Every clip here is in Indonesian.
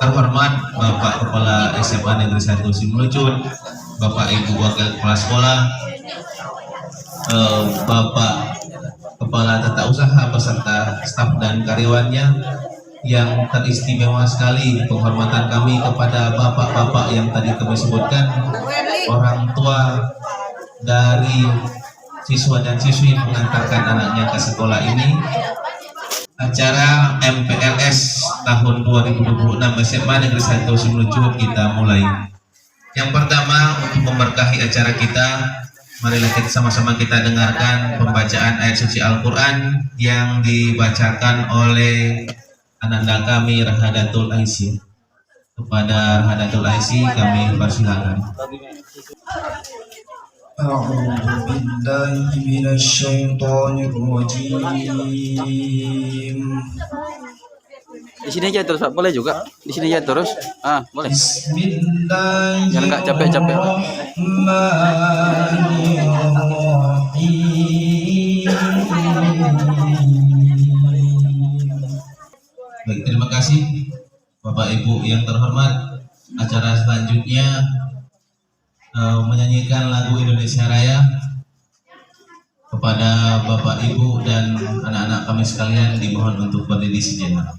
Terhormat Bapak Kepala SMA Negeri 1 Simulucun, Bapak Ibu Wakil Kepala Sekolah, Bapak Kepala Tata Usaha beserta staf dan karyawannya, yang teristimewa sekali penghormatan kami kepada bapak-bapak yang tadi kami sebutkan, orang tua dari siswa dan siswi mengantarkan anaknya ke sekolah ini. Acara MPLS tahun 2026 SMA Negeri 1 Simulucun kita mulai. Yang pertama, untuk memberkahi acara kita, marilah kita sama-sama kita dengarkan pembacaan ayat suci Al-Quran yang dibacakan oleh ananda kami Rahadatul Aisy. Kepada Rahadatul Aisy kami persilakan. A'udzu billahi minasyaitonir rajim. Di sini aja terus, Pak. Boleh juga. Di sini aja terus. Boleh. Jangan nggak capek-capek. Baik, terima kasih Bapak Ibu yang terhormat. Acara selanjutnya menyanyikan lagu Indonesia Raya. Kepada Bapak Ibu dan anak-anak kami sekalian dimohon untuk berdiri sejenak.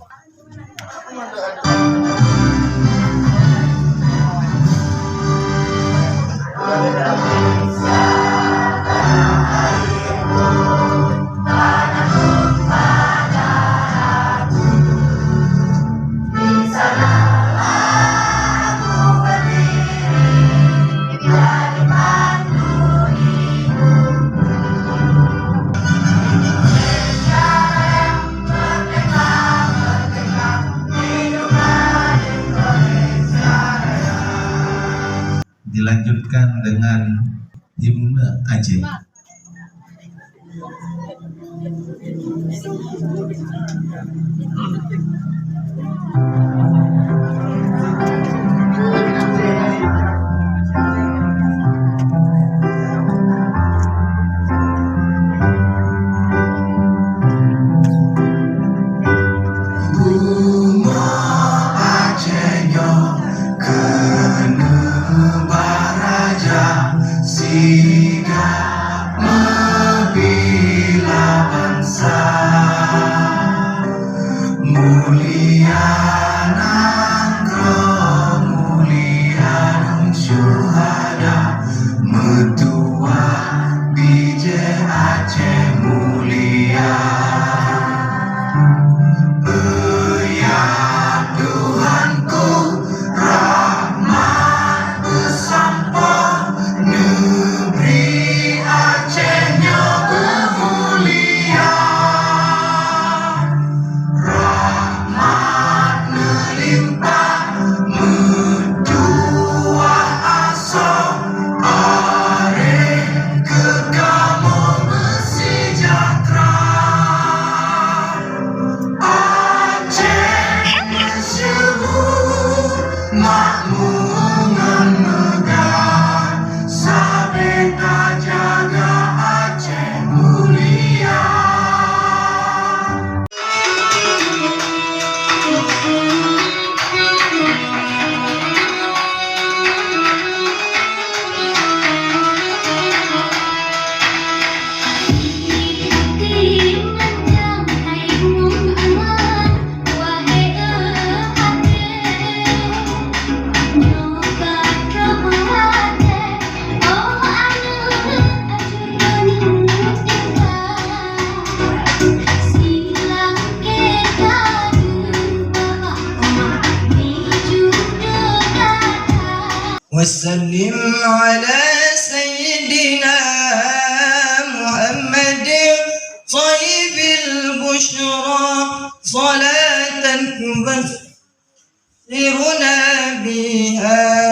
Dilanjutkan dengan himne Aceh. وسلم على سيدنا محمد طيب البشرى صلاة تبشرنا بها